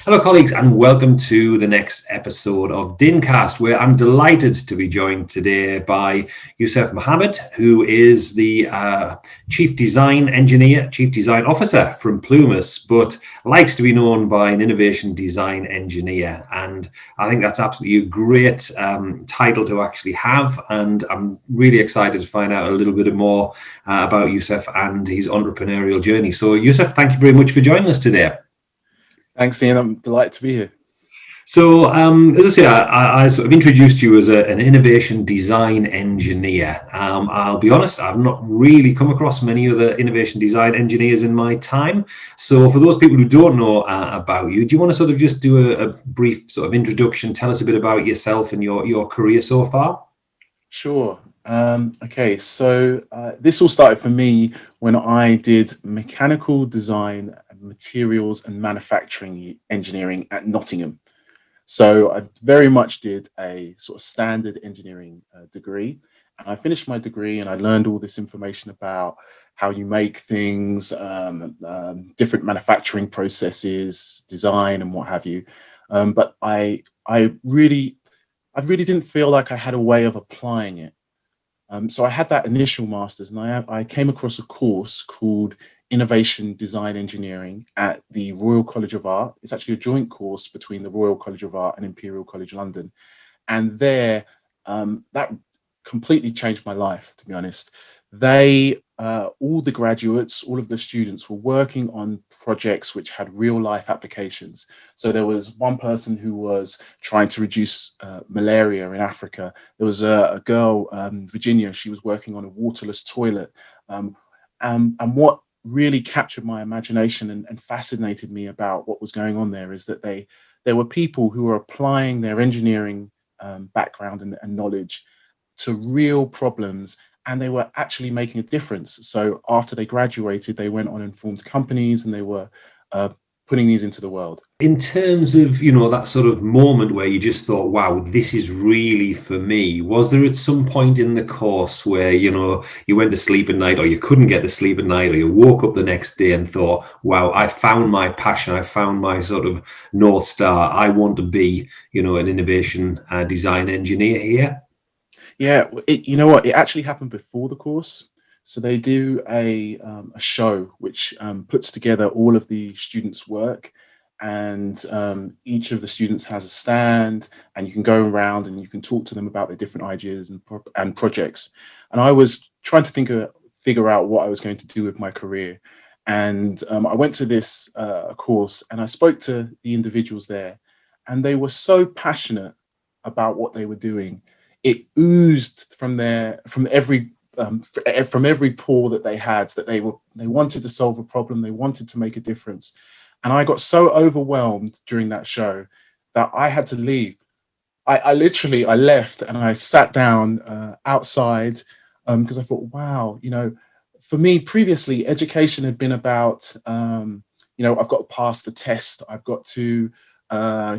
Hello, colleagues, and welcome to the next episode of DINCast, where I'm delighted to be joined today by Yusuf Muhammad, who is the Chief Design Engineer, Chief Design Officer from Plumis, but likes to be known by an Innovation Design Engineer. And I think that's absolutely a great title to actually have. And I'm really excited to find out a little bit more about Yusuf and his entrepreneurial journey. So, Yusuf, thank you very much for joining us today. Thanks, Ian. I'm delighted to be here. So, as I say, I sort of introduced you as an innovation design engineer. I'll be honest, I've not really come across many other innovation design engineers in my time. So, for those people who don't know about you, do you want to sort of just do a brief sort of introduction? Tell us a bit about yourself and your career so far. Sure. Okay, so this all started for me when I did mechanical design, materials, and manufacturing engineering at Nottingham. So I very much did a sort of standard engineering degree. And I finished my degree and I learned all this information about how you make things, different manufacturing processes, design, and what have you. But I really didn't feel like I had a way of applying it. So I had that initial master's, and I came across a course called Innovation Design Engineering at the Royal College of Art. It's actually a joint course between the Royal College of Art and Imperial College London. And there, that completely changed my life, to be honest. All the graduates, all of the students were working on projects which had real life applications. So there was one person who was trying to reduce malaria in Africa. There was a girl, Virginia, she was working on a waterless toilet. And what really captured my imagination and fascinated me about what was going on there is that there were people who were applying their engineering background and knowledge to real problems, and they were actually making a difference. So after they graduated, they went on and formed companies, and they were uh, putting these into the world. In terms of, that sort of moment where you just thought, wow, this is really for me, was there at some point in the course where, you went to sleep at night or you couldn't get to sleep at night or you woke up the next day and thought, wow, I found my passion, I found my sort of North Star, I want to be, an innovation design engineer here? Yeah, you know what? It actually happened before the course. So they do a show which puts together all of the students' work, and each of the students has a stand, and you can go around and you can talk to them about their different ideas and projects. And I was trying to figure out what I was going to do with my career, and I went to this course, and I spoke to the individuals there, and they were so passionate about what they were doing. It oozed from every pore that they had, that they wanted to solve a problem, they wanted to make a difference. And I got so overwhelmed during that show that I had to leave. I left and I sat down outside, because I thought, wow, for me previously education had been about, I've got to pass the test, I've got to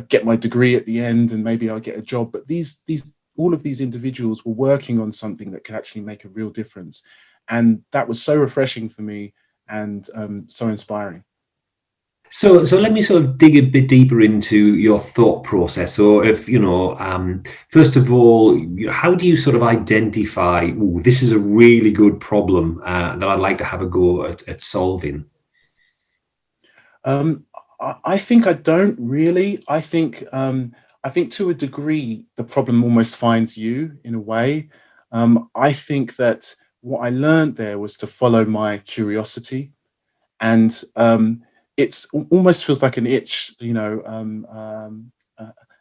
get my degree at the end, and maybe I'll get a job. But these all of these individuals were working on something that could actually make a real difference, and that was so refreshing for me, and so inspiring. So let me sort of dig a bit deeper into your thought process. So if, first of all, how do you sort of identify, "Ooh, this is a really good problem that I'd like to have a go at solving"? Um, I think I don't really. I think to a degree the problem almost finds you in a way. I think that what I learned there was to follow my curiosity, and almost feels like an itch, an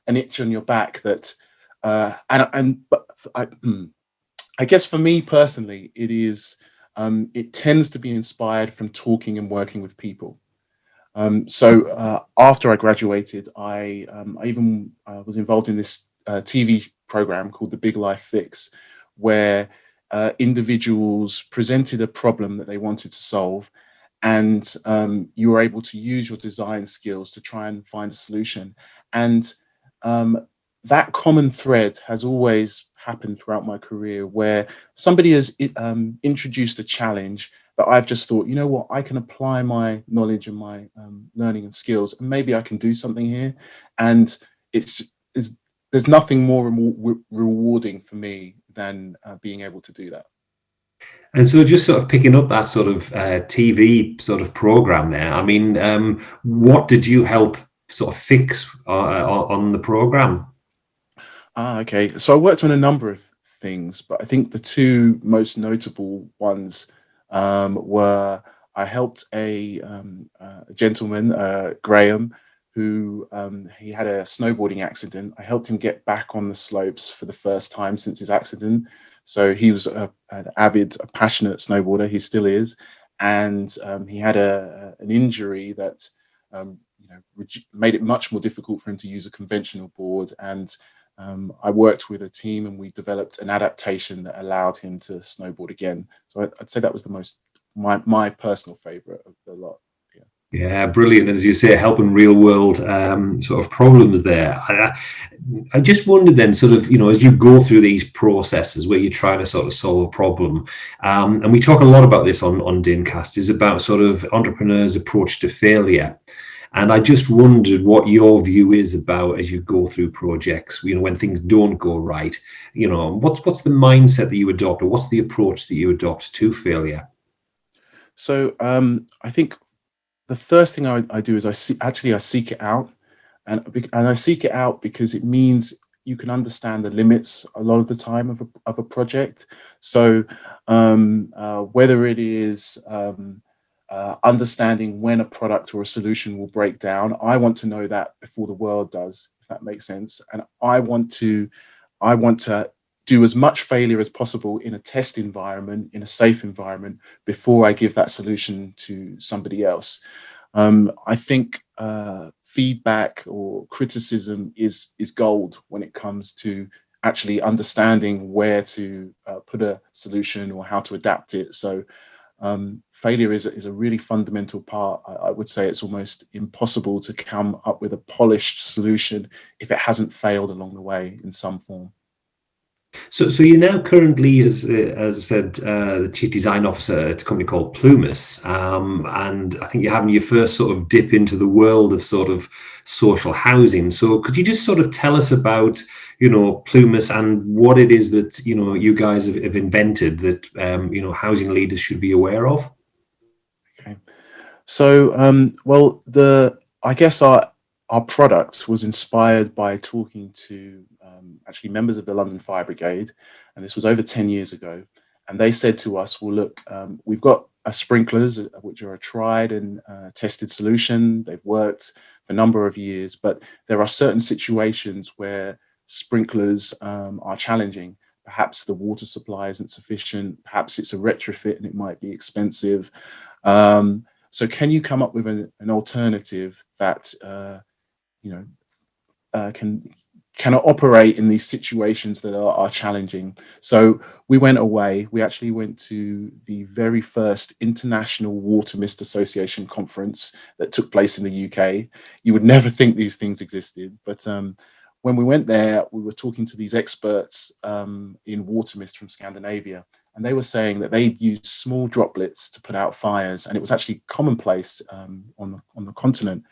itch on your back that, and but I guess for me personally, it tends to be inspired from talking and working with people. So after I graduated, I even was involved in this TV program called The Big Life Fix, where individuals presented a problem that they wanted to solve, and you were able to use your design skills to try and find a solution. And that common thread has always happened throughout my career, where somebody has introduced a challenge that I've just thought, you know what, I can apply my knowledge and my learning and skills, and maybe I can do something here. And it's there's nothing more rewarding for me than being able to do that. And so, just sort of picking up that sort of TV sort of program there. I mean, what did you help sort of fix on the program? Okay. So I worked on a number of things, but I think the two most notable ones were, I helped a gentleman, Graham, who he had a snowboarding accident. I helped him get back on the slopes for the first time since his accident. So he was an avid, a passionate snowboarder. He still is, and he had an injury that made it much more difficult for him to use a conventional board. And I worked with a team and we developed an adaptation that allowed him to snowboard again. So I'd say that was the most, my personal favorite of the lot. Yeah. Yeah, brilliant. As you say, helping real world sort of problems there. I just wondered then, sort of, as you go through these processes where you're trying to sort of solve a problem, and we talk a lot about this on DINCast, is about sort of entrepreneurs' approach to failure. And I just wondered what your view is about as you go through projects, when things don't go right, what's the mindset that you adopt, or what's the approach that you adopt to failure? So I think the first thing I do is I seek it out, and I seek it out because it means you can understand the limits a lot of the time of a project. So whether it is understanding when a product or a solution will break down, I want to know that before the world does, if that makes sense. And I want to do as much failure as possible in a test environment, in a safe environment, before I give that solution to somebody else. I think feedback or criticism is gold when it comes to actually understanding where to put a solution or how to adapt it. So failure is a really fundamental part. I would say it's almost impossible to come up with a polished solution if it hasn't failed along the way in some form. So you're now currently, as I said, the chief design officer at a company called Plumis, and I think you're having your first sort of dip into the world of sort of social housing. So could you just sort of tell us about, Plumis and what it is that you guys have invented that housing leaders should be aware of? Okay. So, well, the I guess our product was inspired by talking to actually members of the London Fire Brigade, and this was over 10 years ago. And they said to us, "Well, look, we've got sprinklers, which are a tried and tested solution. They've worked for a number of years, but there are certain situations where sprinklers are challenging. Perhaps the water supply isn't sufficient. Perhaps it's a retrofit and it might be expensive." So can you come up with an alternative that you know can operate in these situations that are challenging? So we went away. We actually went to the very first International Water Mist Association conference that took place in the UK. You would never think these things existed, but when we went there, we were talking to these experts in water mist from Scandinavia, and they were saying that they used small droplets to put out fires, and it was actually commonplace on the continent.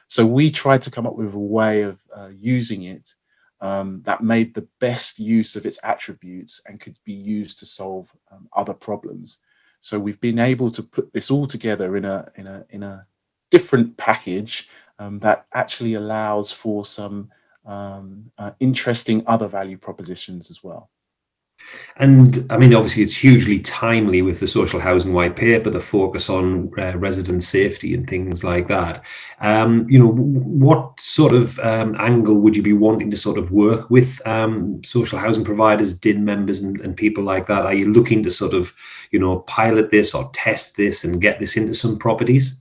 So we tried to come up with a way of using it that made the best use of its attributes and could be used to solve other problems. So we've been able to put this all together in a different package that actually allows for some interesting other value propositions as well. And I mean, obviously, it's hugely timely with the social housing white paper, the focus on resident safety and things like that. What sort of angle would you be wanting to sort of work with social housing providers, DIN members, and people like that? Are you looking to sort of, pilot this or test this and get this into some properties?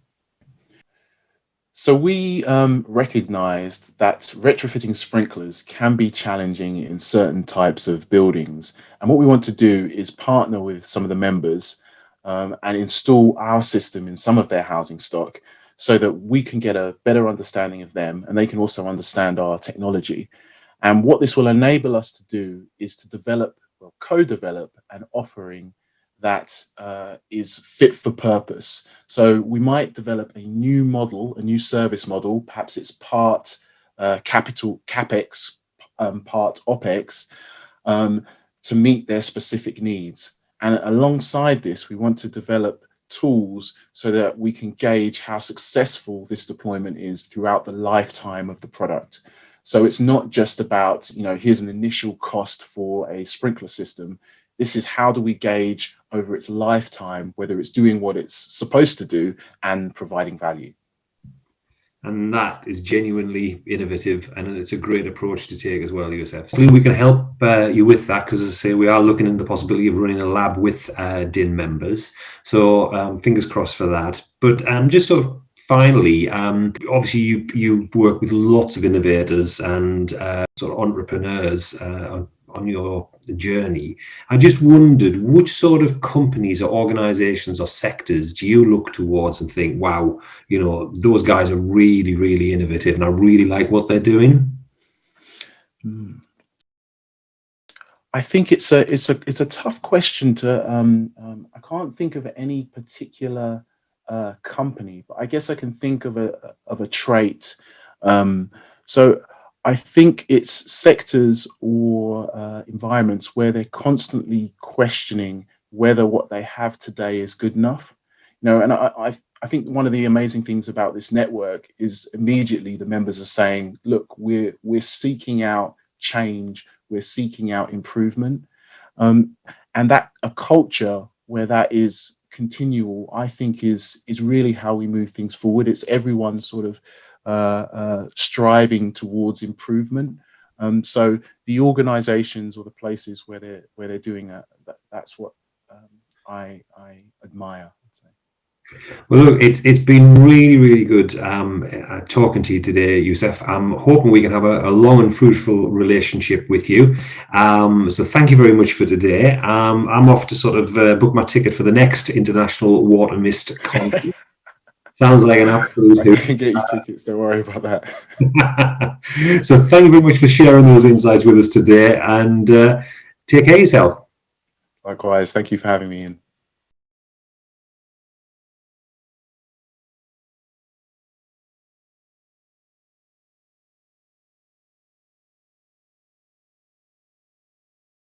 So we recognized that retrofitting sprinklers can be challenging in certain types of buildings. And what we want to do is partner with some of the members and install our system in some of their housing stock so that we can get a better understanding of them and they can also understand our technology. And what this will enable us to do is to develop, well, co-develop an offering that is fit for purpose. So we might develop a new model, a new service model. Perhaps it's part capital CapEx, part OpEx, to meet their specific needs. And alongside this, we want to develop tools so that we can gauge how successful this deployment is throughout the lifetime of the product. So it's not just about, here's an initial cost for a sprinkler system. This is how do we gauge over its lifetime whether it's doing what it's supposed to do and providing value. And that is genuinely innovative, and it's a great approach to take as well, Yusuf. Hopefully we can help you with that, because as I say, we are looking into the possibility of running a lab with DIN members. So fingers crossed for that. But just sort of finally, obviously you work with lots of innovators and sort of entrepreneurs on your journey. I just wondered, which sort of companies or organizations or sectors do you look towards and think, wow, those guys are really, really innovative and I really like what they're doing? I think it's a tough question to I can't think of any particular company, but I guess I can think of a trait. So I think it's sectors or environments where they're constantly questioning whether what they have today is good enough. And I think one of the amazing things about this network is immediately the members are saying, look, we're seeking out change, we're seeking out improvement. And that a culture where that is continual, I think is really how we move things forward. It's everyone sort of striving towards improvement. So the organizations or the places where they're doing that's what I admire. Well, look, it's been really, really good talking to you today, Yusuf. I'm hoping we can have a long and fruitful relationship with you. So thank you very much for today. I'm off to sort of book my ticket for the next International Water Mist Conference. Sounds like an absolute hoot. I can get you tickets, don't worry about that. So thank you very much for sharing those insights with us today, and take care of yourself. Likewise, thank you for having me in.